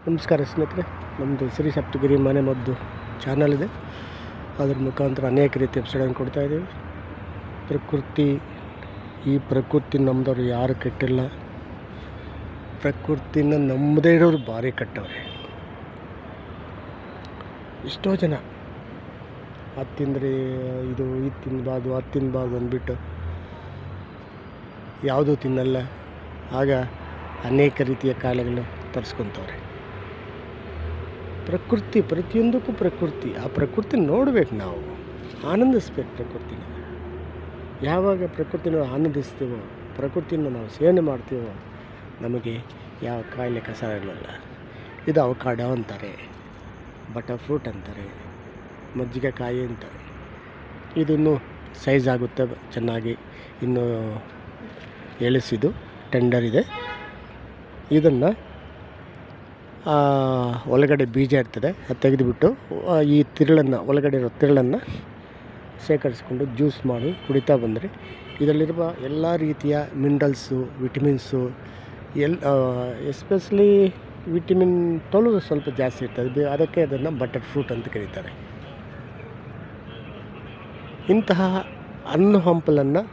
ನಮಸ್ಕಾರ ಸ್ನೇಹಿತರೆ, ನಮ್ಮದು ಶ್ರೀ ಸಪ್ತಗಿರಿ ಮನೆ ಮದ್ದು ಚಾನಲ್ ಇದೆ. ಅದ್ರ ಮುಖಾಂತರ ಅನೇಕ ರೀತಿ ಎಪಿಸೋಡನ್ನು ಕೊಡ್ತಾಯಿದ್ದೀವಿ. ಈ ಪ್ರಕೃತಿ ನಮ್ಮದವ್ರು ಯಾರು ಕೆಟ್ಟಿಲ್ಲ. ಪ್ರಕೃತಿನ ನಮ್ಮದೇ ಇರೋರು ಭಾರಿ ಕೆಟ್ಟವ್ರೆ. ಎಷ್ಟೋ ಜನ ಅದು ತಿಂದರೆ ಇದು ತಿನ್ನಬಾರ್ದು ಅದು ತಿನ್ನಬಾರ್ದು ಅಂದ್ಬಿಟ್ಟು ಯಾವುದೂ ತಿನ್ನಲ್ಲ. ಆಗ ಅನೇಕ ರೀತಿಯ ಕಾಯಿಲೆಗಳು ತರಿಸ್ಕೊತವ್ರೆ. ಪ್ರಕೃತಿ ಪ್ರತಿಯೊಂದಕ್ಕೂ ಆ ಪ್ರಕೃತಿ ನೋಡಬೇಕು, ನಾವು ಆನಂದಿಸ್ಬೇಕು. ಪ್ರಕೃತಿನ ಯಾವಾಗ ಪ್ರಕೃತಿನ ಆನಂದಿಸ್ತೀವೋ, ಪ್ರಕೃತಿನ ನಾವು ಸೇವನೆ ಮಾಡ್ತೀವೋ, ನಮಗೆ ಯಾವ ಕಾಯಿಲೆ ಕಸ ಇರಲ್ಲ. ಇದು ಅವಕಾಡೋ ಅಂತಾರೆ, ಬಟರ್ ಫ್ರೂಟ್ ಅಂತಾರೆ, ಮಜ್ಜಿಗೆಕಾಯಿ ಅಂತಾರೆ. ಇದನ್ನು ಸೈಜ್ ಆಗುತ್ತೆ ಚೆನ್ನಾಗಿ, ಇನ್ನು ಎಳಿಸಿದು ಟೆಂಡರ್ ಇದೆ. ಇದನ್ನು ಒಳಗಡೆ ಬೀಜ ಇರ್ತದೆ, ಅದು ತೆಗೆದುಬಿಟ್ಟು ಈ ಒಳಗಡೆ ಇರೋ ತಿರುಳನ್ನು ಶೇಖರಿಸ್ಕೊಂಡು ಜ್ಯೂಸ್ ಮಾಡಿ ಕುಡಿತಾ ಬಂದರೆ ಇದರಲ್ಲಿರುವ ಎಲ್ಲ ರೀತಿಯ ಮಿನರಲ್ಸು, ವಿಟಮಿನ್ಸು, ಎಸ್ಪೆಷಲಿ ವಿಟಮಿನ್ 12 ಸ್ವಲ್ಪ ಜಾಸ್ತಿ ಇರ್ತದೆ. ಅದಕ್ಕೆ ಅದನ್ನು ಬಟರ್ ಫ್ರೂಟ್ ಅಂತ ಕರೀತಾರೆ. ಇಂತಹ ಹಣ್ಣು ಹಂಪಲನ್ನು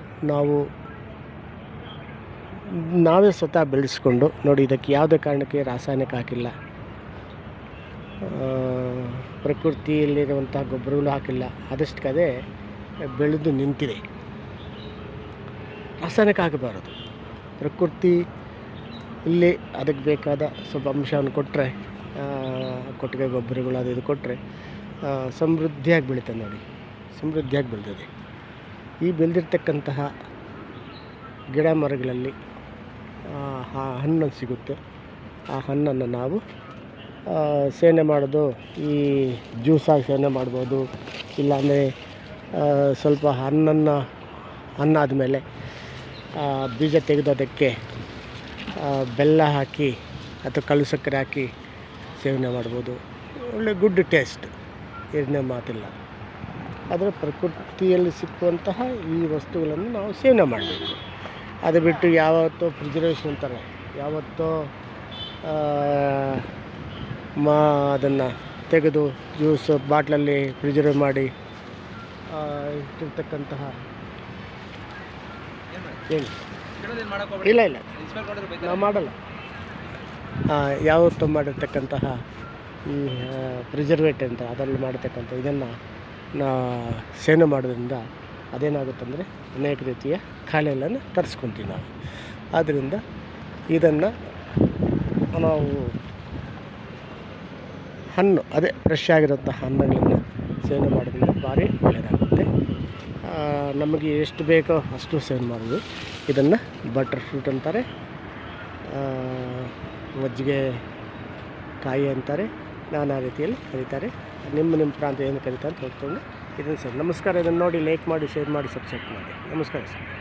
ನಾವೇ ಸ್ವತಃ ಬೆಳೆಸ್ಕೊಂಡು ನೋಡಿ. ಇದಕ್ಕೆ ಯಾವುದೇ ಕಾರಣಕ್ಕೆ ರಾಸಾಯನಿಕ ಹಾಕಿಲ್ಲ, ಪ್ರಕೃತಿಯಲ್ಲಿರುವಂಥ ಗೊಬ್ಬರಗಳು ಹಾಕಿಲ್ಲ. ಅದಷ್ಟಕ್ಕದೇ ಬೆಳೆದು ನಿಂತಿದೆ. ರಾಸಾಯನಿಕ ಹಾಕಬಾರದು. ಪ್ರಕೃತಿ ಇಲ್ಲಿ ಅದಕ್ಕೆ ಬೇಕಾದ ಸ್ವಲ್ಪ ಅಂಶವನ್ನು ಕೊಟ್ಟರೆ, ಕೊಟ್ಟಿಗೆ ಗೊಬ್ಬರಗಳು ಅದು ಇದು ಕೊಟ್ಟರೆ ಸಮೃದ್ಧಿಯಾಗಿ ಬೆಳೀತದೆ. ನೋಡಿ, ಸಮೃದ್ಧಿಯಾಗಿ ಬೆಳೆದಿದೆ. ಈ ಬೆಳೆದಿರ್ತಕ್ಕಂತಹ ಗಿಡ ಮರಗಳಲ್ಲಿ ಹಣ್ಣು ಸಿಗುತ್ತೆ. ಆ ಹಣ್ಣನ್ನು ನಾವು ಸೇವನೆ ಮಾಡೋದು, ಈ ಜ್ಯೂಸಾಗಿ ಸೇವನೆ ಮಾಡ್ಬೋದು. ಇಲ್ಲಾಂದರೆ ಸ್ವಲ್ಪ ಹಣ್ಣಾದಮೇಲೆ ಬೀಜ ತೆಗೆದು ಅದಕ್ಕೆ ಬೆಲ್ಲ ಹಾಕಿ ಅಥವಾ ಕಲ್ಲು ಸಕ್ಕರೆ ಹಾಕಿ ಸೇವನೆ ಮಾಡ್ಬೋದು. ಒಳ್ಳೆ ಗುಡ್ ಟೇಸ್ಟ್, ಎರಡನೇ ಮಾತಿಲ್ಲ. ಆದರೆ ಪ್ರಕೃತಿಯಲ್ಲಿ ಸಿಕ್ಕುವಂತಹ ಈ ವಸ್ತುಗಳನ್ನು ನಾವು ಸೇವನೆ ಮಾಡಬೇಕು. ಅದು ಬಿಟ್ಟು ಯಾವತ್ತೋ ಪ್ರಿಸರ್ವೇಷನ್ ಅಂತಾರೆ, ಯಾವತ್ತೋ ಅದನ್ನು ತೆಗೆದು ಜ್ಯೂಸ್ ಬಾಟ್ಲಲ್ಲಿ ಪ್ರಿಸರ್ವ್ ಮಾಡಿ ಇಟ್ಟಿರ್ತಕ್ಕಂತಹ ಏನು ಇಲ್ಲ ನಾವು ಮಾಡಲ್ಲ. ಯಾವತ್ತೋ ಮಾಡಿರ್ತಕ್ಕಂತಹ ಈ ಪ್ರಿಸರ್ವೇಟಿವ್ ಅಂತ ಅದರಲ್ಲಿ ಮಾಡತಕ್ಕಂಥ ಇದನ್ನು ಸೇವನೆ ಮಾಡೋದ್ರಿಂದ ಅದೇನಾಗುತ್ತಂದರೆ ಅನೇಕ ರೀತಿಯ ಕಾಯಿಲೆಗಳನ್ನು ತರಿಸ್ಕೊತೀವಿ ನಾವು. ಆದ್ದರಿಂದ ಇದನ್ನು ನಾವು ಫ್ರೆಶ್ ಆಗಿರೋಂಥ ಹಣ್ಣುಗಳನ್ನು ಸೇವನೆ ಮಾಡೋದ್ರಿಂದ ಭಾರಿ ಒಳ್ಳೆಯದಾಗುತ್ತೆ. ನಮಗೆ ಎಷ್ಟು ಬೇಕೋ ಅಷ್ಟು ಸೇವನೆ ಮಾಡೋದು. ಇದನ್ನು ಬಟರ್ ಫ್ರೂಟ್ ಅಂತಾರೆ, ಮಜ್ಜಿಗೆ ಕಾಯಿ ಅಂತಾರೆ, ನಾನಾ ರೀತಿಯಲ್ಲಿ ಕರೀತಾರೆ. ನಿಮ್ಮ ಪ್ರಾಂತ ಏನು ಕರೀತಾರೆ ಅಂತ ಹೋಗ್ಕೊಂಡು ಇದನ್ನು ಸರ್. ನಮಸ್ಕಾರ. ಇದನ್ನು ನೋಡಿ ಲೈಕ್ ಮಾಡಿ, ಶೇರ್ ಮಾಡಿ, ಸಬ್ಸ್ಕ್ರೈಬ್ ಮಾಡಿ. ನಮಸ್ಕಾರ ಸರ್.